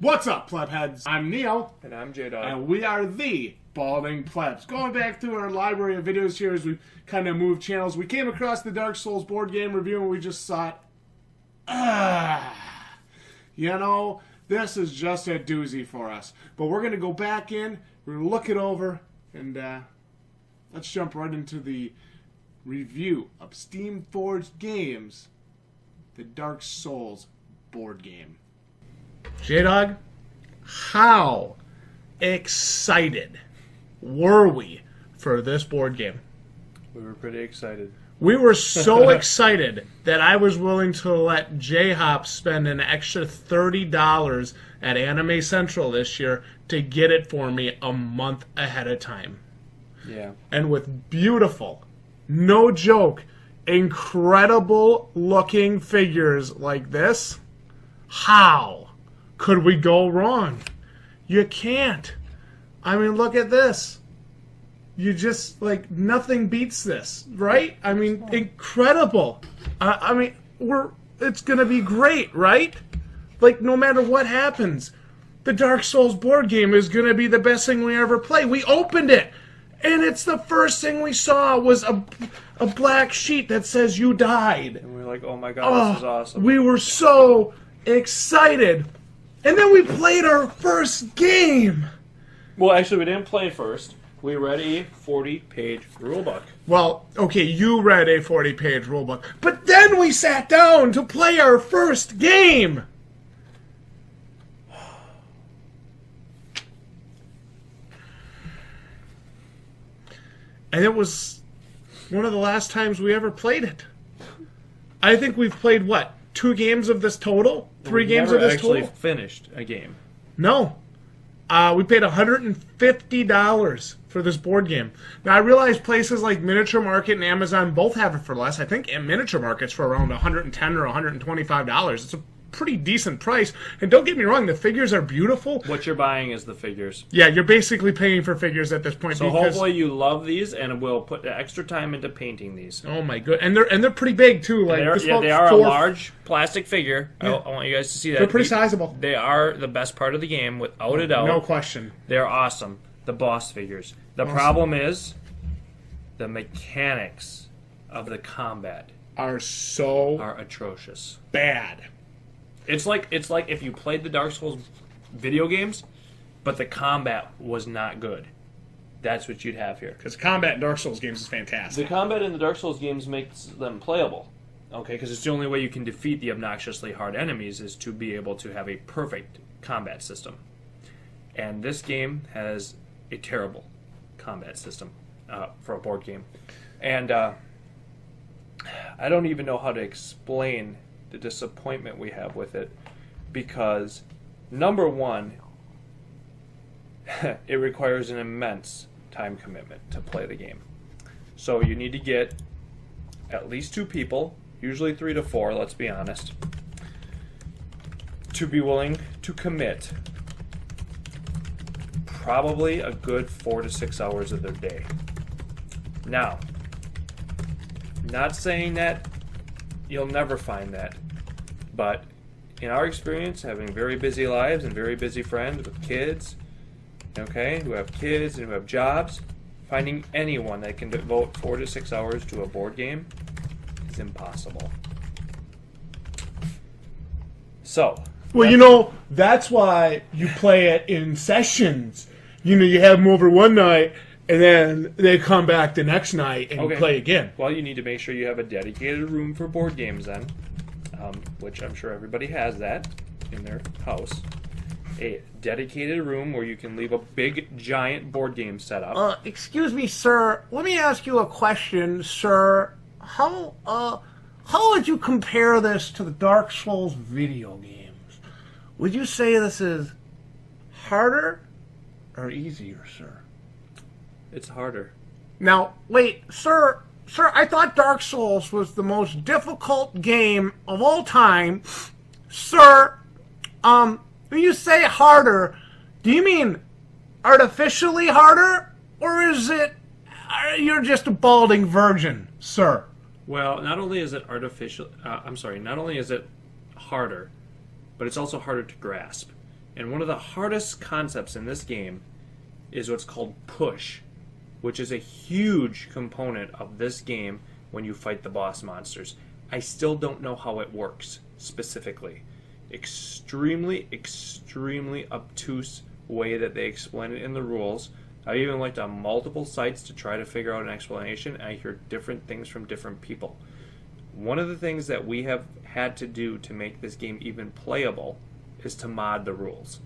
What's up, Plebheads? I'm Neil. And I'm J-Dog. And we are the Balding Plebs. Going back through our library of videos here as we kind of move channels, we came across the Dark Souls board game review and we just thought, this is just a doozy for us. But we're going to go back in, we're going to look it over, and let's jump right into the review of Steam Forged Games, the Dark Souls board game. J-Dog, how excited were we for this board game? We were pretty excited. We were so excited that I was willing to let J-Hop spend an extra $30 at Anime Central this year to get it for me a month ahead of time. Yeah. And with beautiful, no joke, incredible looking figures like this, how could we go wrong? You can't. I mean, look at this. You just, nothing beats this, right? I mean, incredible. It's going to be great, right? No matter what happens, the Dark Souls board game is going to be the best thing we ever play. We opened it, and it's the first thing we saw was a black sheet that says you died. And we were like, oh my god, this is awesome. We were so excited. And then we played our first game. Well, actually, we didn't play first. We read a 40-page rulebook. Well, okay, you read a 40-page rulebook. But then we sat down to play our first game. And it was one of the last times we ever played it. I think we've played, 2 games of this total? 3 games of this total? We never actually finished a game. No. We paid $150 for this board game. Now, I realize places like Miniature Market and Amazon both have it for less. I think Miniature Market's for around $110 or $125. It's a pretty decent price. And don't get me wrong, the figures are beautiful. What you're buying is the figures. Yeah, you're basically paying for figures at this point. So hopefully you love these, and we'll put the extra time into painting these. Oh my good, and they're pretty big too. They are a large plastic figure. Yeah. I want you guys to see that. They're pretty sizable. They are the best part of the game, without a doubt. No question. They're awesome. The boss figures. The problem is the mechanics of the combat are atrocious. Bad. It's like if you played the Dark Souls video games, but the combat was not good. That's what you'd have here. Because combat in Dark Souls games is fantastic. The combat in the Dark Souls games makes them playable. Okay, because it's the only way you can defeat the obnoxiously hard enemies is to be able to have a perfect combat system. And this game has a terrible combat system for a board game. And I don't even know how to explain the disappointment we have with it, because number one, it requires an immense time commitment to play the game. So you need to get at least 2 people, usually 3 to 4, let's be honest, to be willing to commit probably a good 4 to 6 hours of their day. Now, not saying that you'll never find that, but in our experience, having very busy lives and very busy friends with kids, who have kids and who have jobs, finding anyone that can devote 4 to 6 hours to a board game is impossible. So, well, that's why you play it in sessions. You have them over one night, and then they come back the next night and you play again. Well, you need to make sure you have a dedicated room for board games then, which I'm sure everybody has that in their house. A dedicated room where you can leave a big, giant board game set up. Excuse me, sir. Let me ask you a question, sir. How would you compare this to the Dark Souls video games? Would you say this is harder or easier, sir? It's harder. Now, wait, sir, I thought Dark Souls was the most difficult game of all time. Sir, when you say harder, do you mean artificially harder? Or is it you're just a balding virgin, sir? Well, not only is it not only is it harder, but it's also harder to grasp. And one of the hardest concepts in this game is what's called push, which is a huge component of this game when you fight the boss monsters. I still don't know how it works specifically. Extremely, extremely obtuse way that they explain it in the rules. I even looked on multiple sites to try to figure out an explanation, and I hear different things from different people. One of the things that we have had to do to make this game even playable is to mod the rules.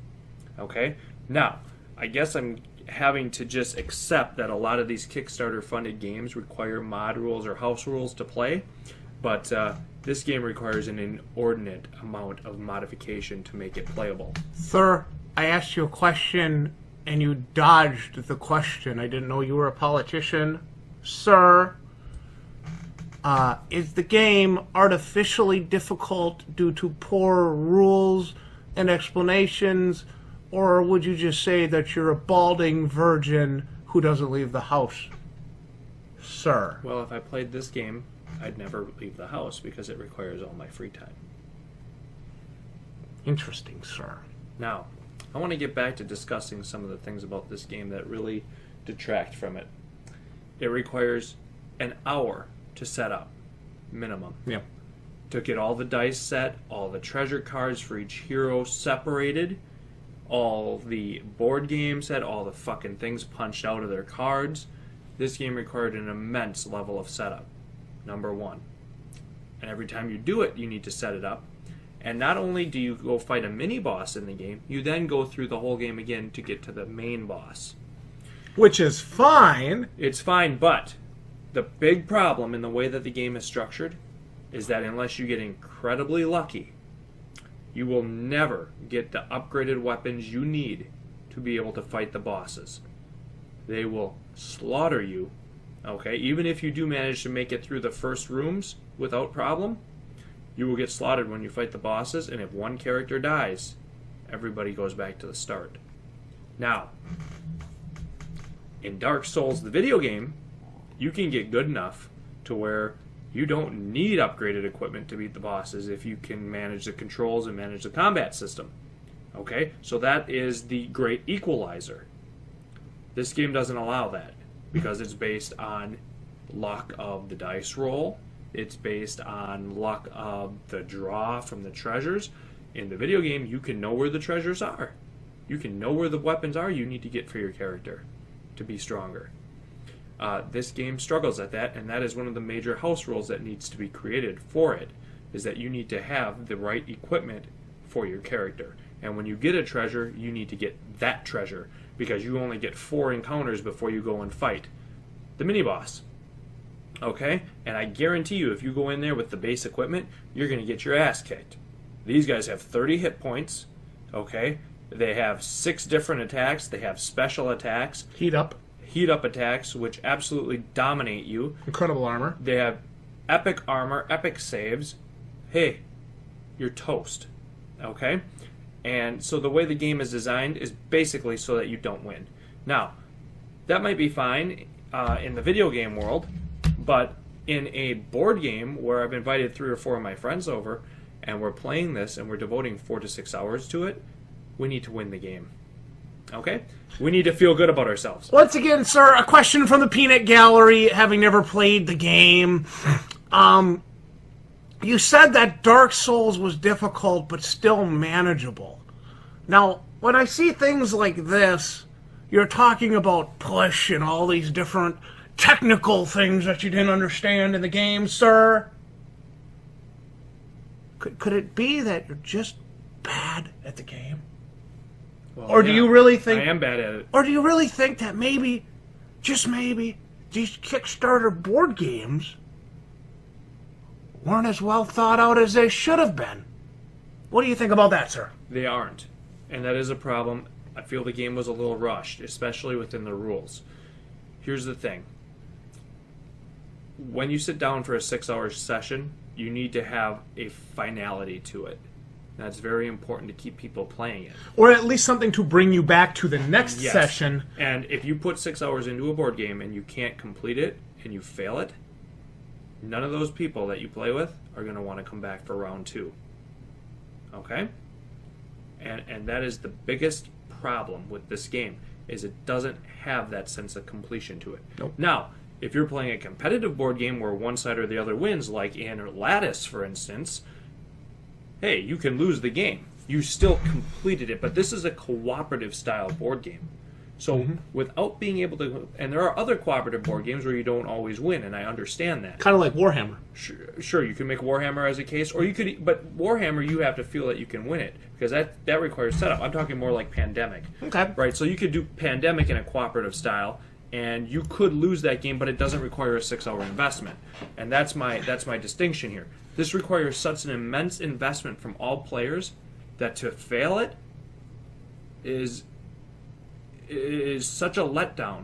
Okay? Now, I guess I'm having to just accept that a lot of these Kickstarter-funded games require mod rules or house rules to play, but this game requires an inordinate amount of modification to make it playable. Sir, I asked you a question, and you dodged the question. I didn't know you were a politician. Sir, is the game artificially difficult due to poor rules and explanations, or would you just say that you're a balding virgin who doesn't leave the house? Sir. Well, if I played this game, I'd never leave the house because it requires all my free time. Interesting, sir. Now, I want to get back to discussing some of the things about this game that really detract from it. It requires an hour to set up, minimum. Yeah. To get all the dice set, all the treasure cards for each hero separated, all the board game set, all the fucking things punched out of their cards. This game required an immense level of setup, number one. And every time you do it, you need to set it up. And not only do you go fight a mini-boss in the game, you then go through the whole game again to get to the main boss. Which is fine. It's fine, but the big problem in the way that the game is structured is that unless you get incredibly lucky, you will never get the upgraded weapons you need to be able to fight the bosses. They will slaughter you, okay? Even if you do manage to make it through the first rooms without problem, you will get slaughtered when you fight the bosses, and if one character dies, everybody goes back to the start. Now, in Dark Souls, the video game, you can get good enough to where you don't need upgraded equipment to beat the bosses if you can manage the controls and manage the combat system. Okay? So that is the great equalizer. This game doesn't allow that because it's based on luck of the dice roll. It's based on luck of the draw from the treasures. In the video game, you can know where the treasures are. You can know where the weapons are you need to get for your character to be stronger. This game struggles at that, and that is one of the major house rules that needs to be created for it, is that you need to have the right equipment for your character. And when you get a treasure, you need to get that treasure, because you only get 4 encounters before you go and fight the mini-boss. Okay? And I guarantee you, if you go in there with the base equipment, you're going to get your ass kicked. These guys have 30 hit points, okay? They have 6 different attacks. They have special attacks. Heat up Attacks, which absolutely dominate you. Incredible armor. They have epic armor, epic saves. Hey, you're toast. Okay? And so the way the game is designed is basically so that you don't win. Now, that might be fine in the video game world, but in a board game where I've invited 3 or 4 of my friends over, and we're playing this and we're devoting 4 to 6 hours to it, we need to win the game. Okay? We need to feel good about ourselves. Once again, sir, a question from the Peanut Gallery, having never played the game. You said that Dark Souls was difficult, but still manageable. Now, when I see things like this, you're talking about push and all these different technical things that you didn't understand in the game, sir. Could it be that you're just bad at the game? Well, or do you really think... I am bad at it. Or do you really think that maybe, just maybe, these Kickstarter board games weren't as well thought out as they should have been? What do you think about that, sir? They aren't. And that is a problem. I feel the game was a little rushed, especially within the rules. Here's the thing. When you sit down for a 6-hour session, you need to have a finality to it. That's very important to keep people playing it. Or at least something to bring you back to the next session. And if you put 6 hours into a board game and you can't complete it and you fail it, none of those people that you play with are going to want to come back for round 2. Okay? And that is the biggest problem with this game, is it doesn't have that sense of completion to it. Nope. Now, if you're playing a competitive board game where one side or the other wins, like in Lattice, for instance, hey, you can lose the game. You still completed it, but this is a cooperative style board game. So without being able to, and there are other cooperative board games where you don't always win, and I understand that. Kind of like Warhammer. Sure, you can make Warhammer as a case, or you could, but Warhammer you have to feel that you can win it, because that requires setup. I'm talking more like Pandemic. Okay. Right, so you could do Pandemic in a cooperative style, and you could lose that game, but it doesn't require a 6-hour investment. And that's my distinction here. This requires such an immense investment from all players that to fail it is such a letdown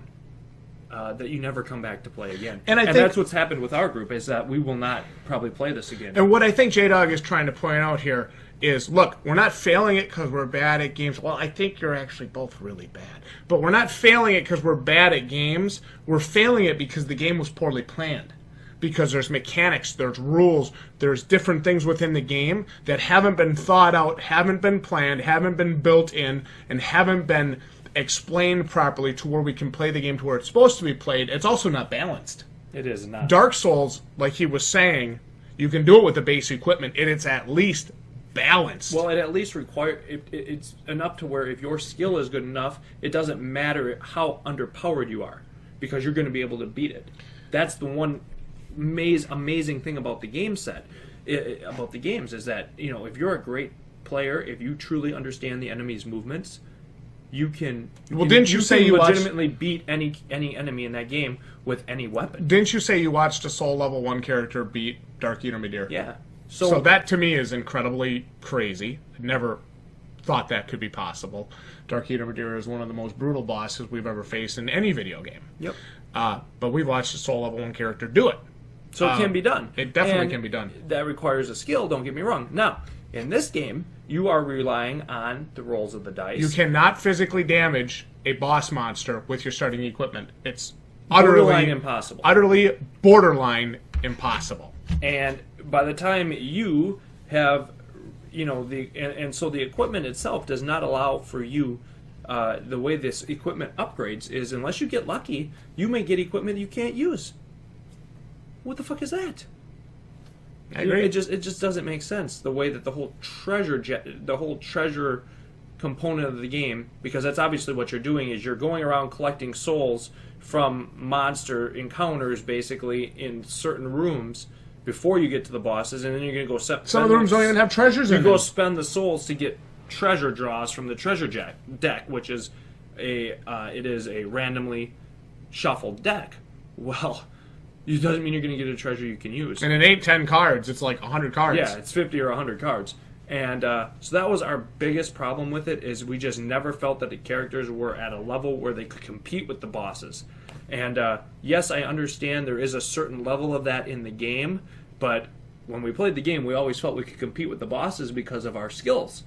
that you never come back to play again. And I think that's what's happened with our group, is that we will not probably play this again. And what I think J-Dog is trying to point out here is, look, we're not failing it because we're bad at games. Well, I think you're actually both really bad. But we're not failing it because we're bad at games. We're failing it because the game was poorly planned. Because there's mechanics, there's rules, there's different things within the game that haven't been thought out, haven't been planned, haven't been built in, and haven't been explained properly to where we can play the game to where it's supposed to be played. It's also not balanced. It is not. Dark Souls, like he was saying, you can do it with the base equipment, and it's at least balanced. Well, it at least it's enough to where if your skill is good enough, it doesn't matter how underpowered you are, because you're going to be able to beat it. That's the one amazing thing about the game set, about the games, is that, you know, if you're a great player, if you truly understand the enemy's movements, you can. Well, didn't you say you legitimately beat any enemy in that game with any weapon? Didn't you say you watched a Soul Level 1 character beat Dark Eater Midir? Yeah. So that to me is incredibly crazy. I never thought that could be possible. Dark Eater Midir is one of the most brutal bosses we've ever faced in any video game. Yep. But we've watched a Soul Level 1 character do it. So it can be done. It definitely can be done. That requires a skill, don't get me wrong. Now, in this game, you are relying on the rolls of the dice. You cannot physically damage a boss monster with your starting equipment. It's borderline impossible. Utterly borderline impossible. And by the time you have, you know, so the equipment itself does not allow for you. The way this equipment upgrades is, unless you get lucky, you may get equipment you can't use. What the fuck is that? I agree. It just doesn't make sense, the way that the whole treasure component of the game, because that's obviously what you're doing, is you're going around collecting souls from monster encounters, basically, in certain rooms before you get to the bosses, and then you're going to go some of the rooms don't even have treasures in them. You go spend the souls to get treasure draws from the treasure deck, which is it is a randomly shuffled deck. Well, it doesn't mean you're going to get a treasure you can use. And it ain't 10 cards, it's like 100 cards. Yeah, it's 50 or 100 cards. And so that was our biggest problem with it, is we just never felt that the characters were at a level where they could compete with the bosses. And yes, I understand there is a certain level of that in the game, but when we played the game, we always felt we could compete with the bosses because of our skills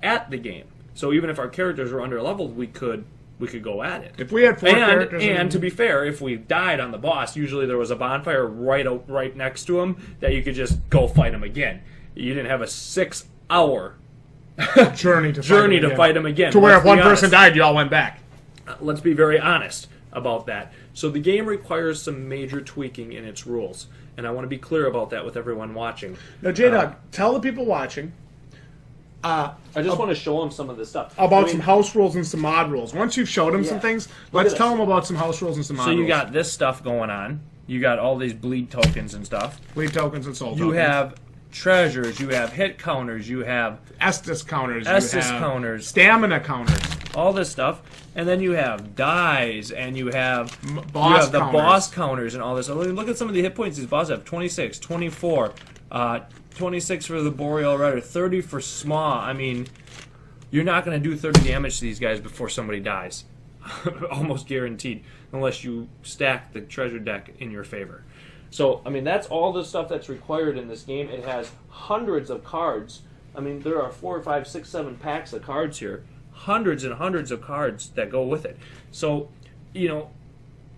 at the game. So even if our characters were under-leveled, we could go at it. If we had four characters... And to be fair, if we died on the boss, usually there was a bonfire right next to him that you could just go fight him again. You didn't have a 6-hour journey to fight him again. To where if one person died, you all went back. Let's be very honest about that. So the game requires some major tweaking in its rules, and I want to be clear about that with everyone watching. Now, J-Dog, tell the people watching... I just want to show them some of this stuff. About some house rules and some mod rules. Once you've showed them some things, let's tell them about some house rules and some mod rules. So you got this stuff going on. You got all these bleed tokens and stuff. Bleed tokens and soul tokens. You have treasures. You have hit counters. You have... Estus counters. Counters. Stamina counters. All this stuff. And then you have dies, and you have boss counters and all this. Look at some of the hit points these bosses have. 26, 24, 26 for the Boreal Rider, 30 for Smaw. I mean, you're not going to do 30 damage to these guys before somebody dies. Almost guaranteed. Unless you stack the treasure deck in your favor. So, I mean, that's all the stuff that's required in this game. It has hundreds of cards. I mean, there are 4, 5, 6, 7 packs of cards here. Hundreds and hundreds of cards that go with it. So, you know,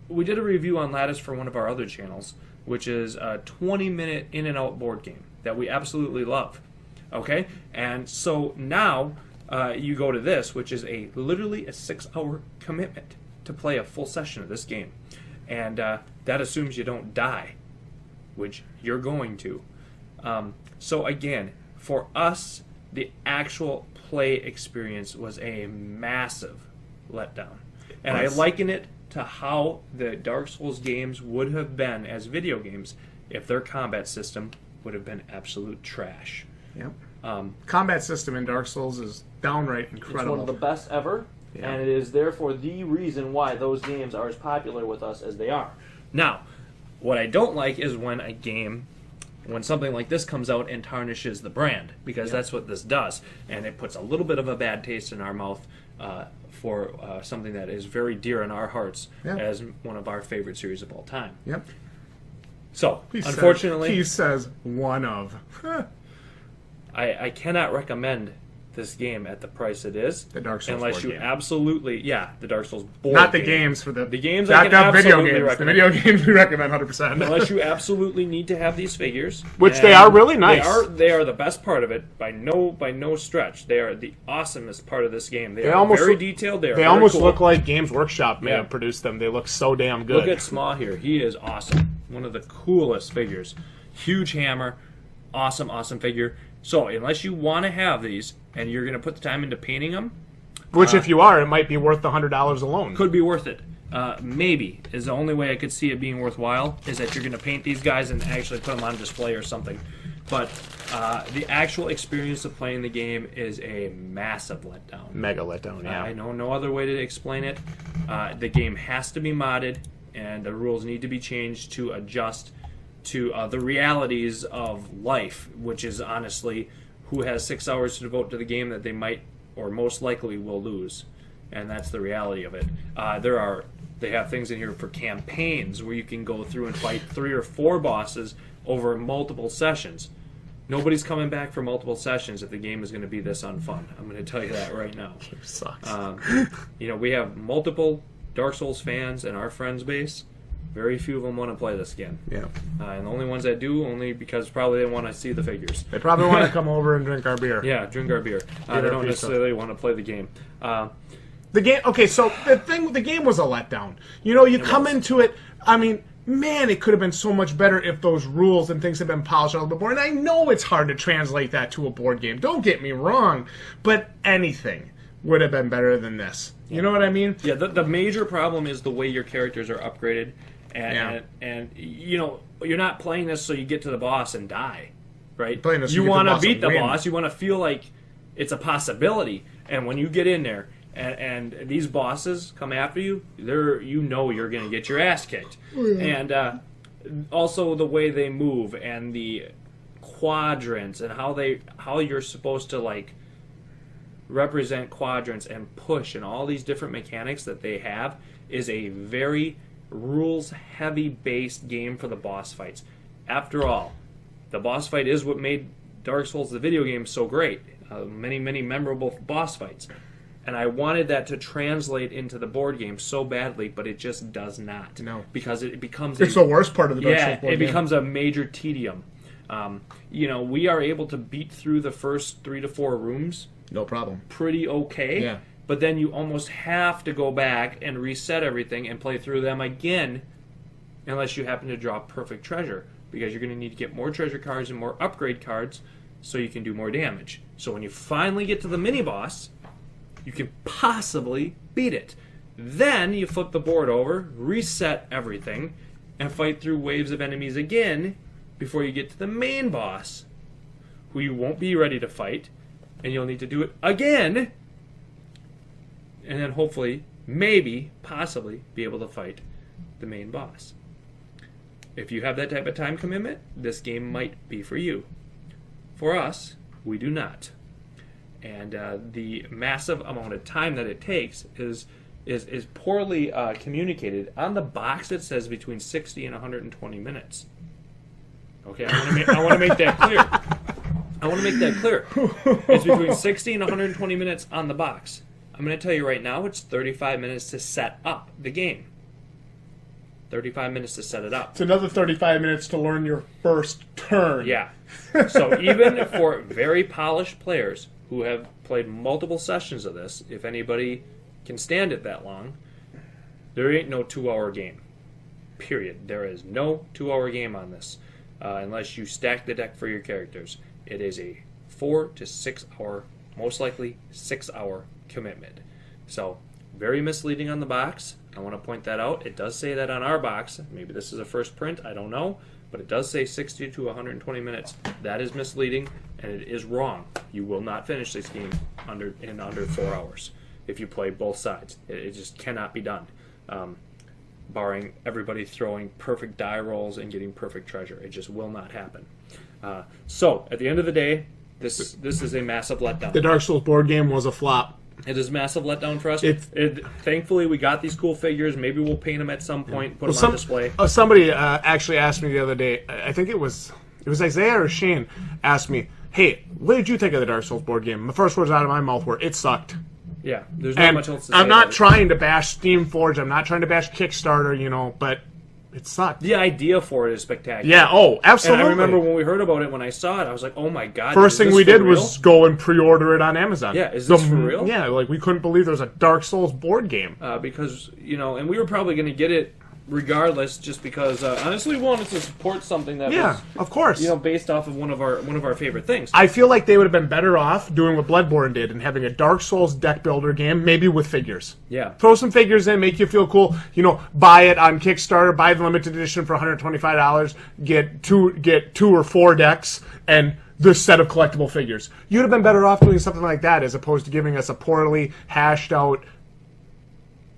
we did a review on Lattice for one of our other channels, which is a 20-minute in-and-out board game that we absolutely love. Okay? And so now you go to this, which is literally a 6-hour commitment to play a full session of this game. And that assumes you don't die, which you're going to. So again, for us, the actual play experience was a massive letdown. And I liken it to how the Dark Souls games would have been as video games if their combat system would have been absolute trash. Yep. Combat system in Dark Souls is downright incredible. It's one of the best ever, and it is therefore the reason why those games are as popular with us as they are. Now, what I don't like is when something like this comes out and tarnishes the brand, because that's what this does, and it puts a little bit of a bad taste in our mouth for something that is very dear in our hearts as one of our favorite series of all time. Yep. So, unfortunately... He says one of. I cannot recommend this game at the price it is. The Dark Souls unless board you game. Absolutely... Yeah, the Dark Souls board Not the game. games for the games I can absolutely recommend. The video games we recommend 100%. Unless you absolutely need to have these figures. Which they are really nice. They are the best part of it by no stretch. They are the awesomest part of this game. They are almost very detailed. They almost cool. look like Games Workshop may have produced them. They look so damn good. Look at Smaw here. He is awesome. One of the coolest figures. Huge hammer. Awesome figure. So, unless you want to have these, and you're going to put the time into painting them... Which, if you are, it might be worth the $100 alone. Could be worth it. Maybe is the only way I could see it being worthwhile, is that you're going to paint these guys and actually put them on display or something. But the actual experience of playing the game is a massive letdown. Mega letdown, yeah. I know no other way to explain it. The game has to be modded, and the rules need to be changed to adjust to the realities of life, which is honestly who has 6 hours to devote to the game that they might or most likely will lose. And that's the reality of it. They have things in here for campaigns where you can go through and fight 3 or 4 bosses over multiple sessions. Nobody's coming back for multiple sessions if the game is going to be this unfun. I'm going to tell you that right now. It sucks. We have multiple Dark Souls fans in our friends base. Very few of them want to play this again. Yeah. And the only ones that do, only because probably they want to see the figures. They probably want to come over and drink our beer. Yeah, drink our beer. They don't necessarily want to play the game. The game. Okay, so the game was a letdown. You come into it. I mean, man, it could have been so much better if those rules and things had been polished out before. And I know it's hard to translate that to a board game. Don't get me wrong, but anything would have been better than this. You know what I mean? Yeah. The major problem is the way your characters are upgraded. And you're not playing this so you get to the boss and die, right? You want to beat the boss. You want to feel like it's a possibility. And when you get in there and these bosses come after you, you're going to get your ass kicked. And also the way they move and the quadrants and how you're supposed to represent quadrants and push and all these different mechanics that they have is a very rules-heavy based game for the boss fights. After all, the boss fight is what made Dark Souls the video game so great. Many memorable boss fights. And I wanted that to translate into the board game so badly, but it just does not. No. Because it becomes... It's the worst part of the Dark Souls board game. It becomes a major tedium. We are able to beat through the first 3 to 4 rooms. No problem. Pretty okay. Yeah. But then you almost have to go back and reset everything and play through them again unless you happen to draw perfect treasure, because you're going to need to get more treasure cards and more upgrade cards so you can do more damage. So when you finally get to the mini-boss, you can possibly beat it. Then you flip the board over, reset everything, and fight through waves of enemies again before you get to the main boss, who you won't be ready to fight, and you'll need to do it again. And then hopefully, maybe, possibly, be able to fight the main boss. If you have that type of time commitment, this game might be for you. For us, we do not. And the massive amount of time that it takes is poorly communicated. On the box, it says between 60 and 120 minutes. Okay, I want to make that clear. I want to make that clear. It's between 60 and 120 minutes on the box. I'm going to tell you right now, it's 35 minutes to set up the game. 35 minutes to set it up. It's another 35 minutes to learn your first turn. Yeah. So even for very polished players who have played multiple sessions of this, if anybody can stand it that long, there ain't no 2-hour game. Period. There is no 2-hour game on this unless you stack the deck for your characters. It is a 4 to 6 hour, most likely 6 hour commitment. So very misleading on the box. I want to point that out. It does say that on our box. Maybe this is a first print. I don't know. But it does say 60 to 120 minutes. That is misleading, and it is wrong. You will not finish this game in under 4 hours if you play both sides. It just cannot be done, barring everybody throwing perfect die rolls and getting perfect treasure. It just will not happen. So, at the end of the day, this is a massive letdown. The Dark Souls board game was a flop. It is a massive letdown for us. Thankfully, we got these cool figures. Maybe we'll paint them at some point, put them on display. Somebody actually asked me the other day, I think it was Isaiah or Shane, asked me, hey, what did you think of the Dark Souls board game? The first words out of my mouth were, it sucked. Yeah, there's not much else to say. I'm not trying to bash Steamforge, I'm not trying to bash Kickstarter, but it sucked. The idea for it is spectacular. Yeah, absolutely. And I remember when we heard about it, when I saw it, I was like, oh my god. First thing we did was go and pre-order it on Amazon. Yeah, is this for real? Yeah, we couldn't believe there was a Dark Souls board game. Because, and we were probably going to get it regardless, just because honestly we wanted to support something that was, of course, based off of one of our favorite things. I feel like they would have been better off doing what Bloodborne did and having a Dark Souls deck builder game, maybe with figures. Yeah, throw some figures in, make you feel cool. Buy it on Kickstarter, buy the limited edition for $125, get two or four decks and this set of collectible figures. You'd have been better off doing something like that as opposed to giving us a poorly hashed out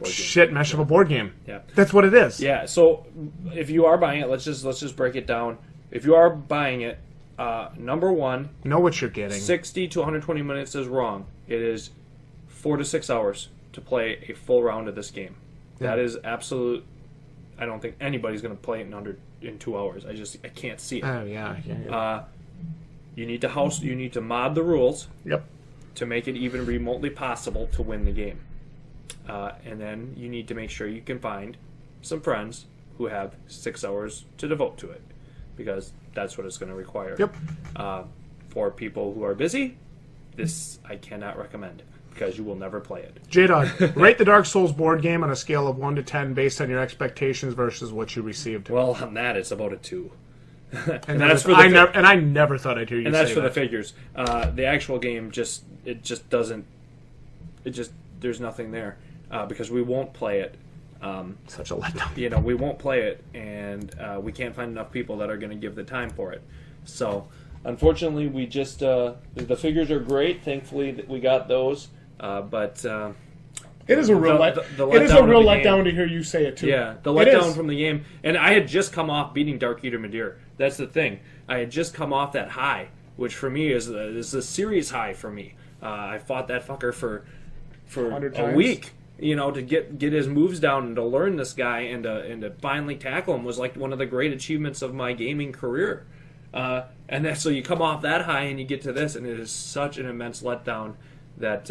shit mesh of a board game. Yeah, that's what it is. Yeah. So if you are buying it, let's just break it down. If you are buying it, number one, know what you're getting. 60 to 120 minutes is wrong. It is 4 to 6 hours to play a full round of this game. Yeah. That is absolute. I don't think anybody's going to play it in 2 hours. I can't see it. Oh yeah. You need to mod the rules. Yep. To make it even remotely possible to win the game. And then you need to make sure you can find some friends who have 6 hours to devote to it, because that's what it's going to require. Yep. For people who are busy, this I cannot recommend, because you will never play it. J-Dog, rate the Dark Souls board game on a scale of 1 to 10 based on your expectations versus what you received. Well, on that, it's about a 2. and that's for I never thought I'd hear you say that. And that's for the figures. The actual game there's nothing there. Because we won't play it. Such a letdown. We won't play it, and we can't find enough people that are going to give the time for it. So, unfortunately, we just the figures are great. Thankfully, that we got those. But it is a real letdown to hear you say it too. Yeah, the letdown from the game. And I had just come off beating Dark Eater Madeir. That's the thing. I had just come off that high, which for me is a serious high for me. I fought that fucker for a week. To get his moves down and to learn this guy and to finally tackle him was like one of the great achievements of my gaming career. And then so you come off that high and you get to this, and it is such an immense letdown that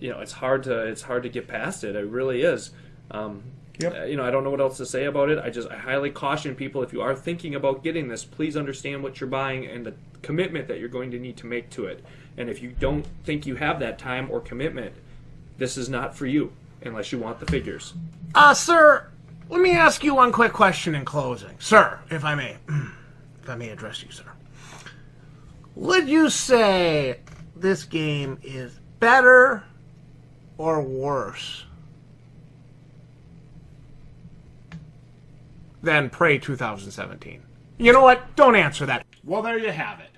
it's hard to get past it. It really is. Yep. I don't know what else to say about it. I highly caution people, if you are thinking about getting this, please understand what you're buying and the commitment that you're going to need to make to it. And if you don't think you have that time or commitment, this is not for you unless you want the figures. Sir, let me ask you one quick question in closing. Sir, if I may address you, sir. Would you say this game is better or worse than Prey 2017? You know what? Don't answer that. Well, there you have it.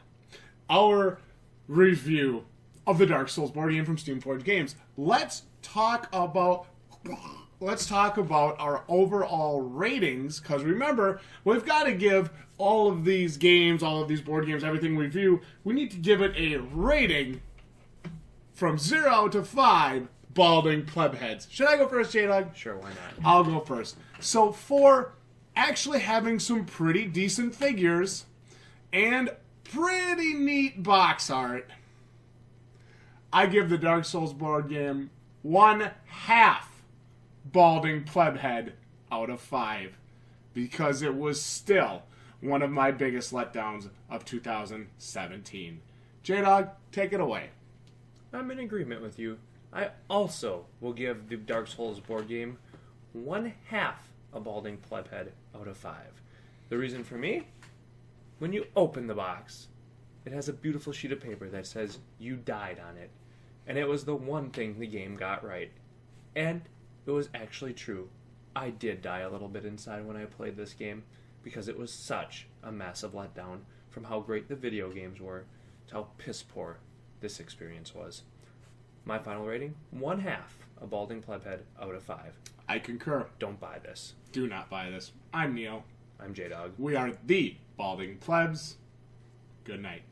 Our review of the Dark Souls board game from Steamforge Games. Let's talk about our overall ratings, because remember, we've got to give all of these games, all of these board games, everything we review, we need to give it a rating from 0 to 5 balding pleb heads. Should I go first, J-Dog? Sure, why not? I'll go first. So for actually having some pretty decent figures and pretty neat box art, I give the Dark Souls board game 1/2 balding pleb head out of 5 because it was still one of my biggest letdowns of 2017. J-Dog, take it away. I'm in agreement with you. I also will give the Dark Souls board game 1/2 a balding pleb head out of 5. The reason for me? When you open the box, it has a beautiful sheet of paper that says you died on it. And it was the one thing the game got right. And it was actually true. I did die a little bit inside when I played this game because it was such a massive letdown from how great the video games were to how piss poor this experience was. My final rating, 1/2 a balding pleb head out of 5. I concur. Don't buy this. Do not buy this. I'm Neil. I'm J-Dog. We are the Balding Plebs. Good night.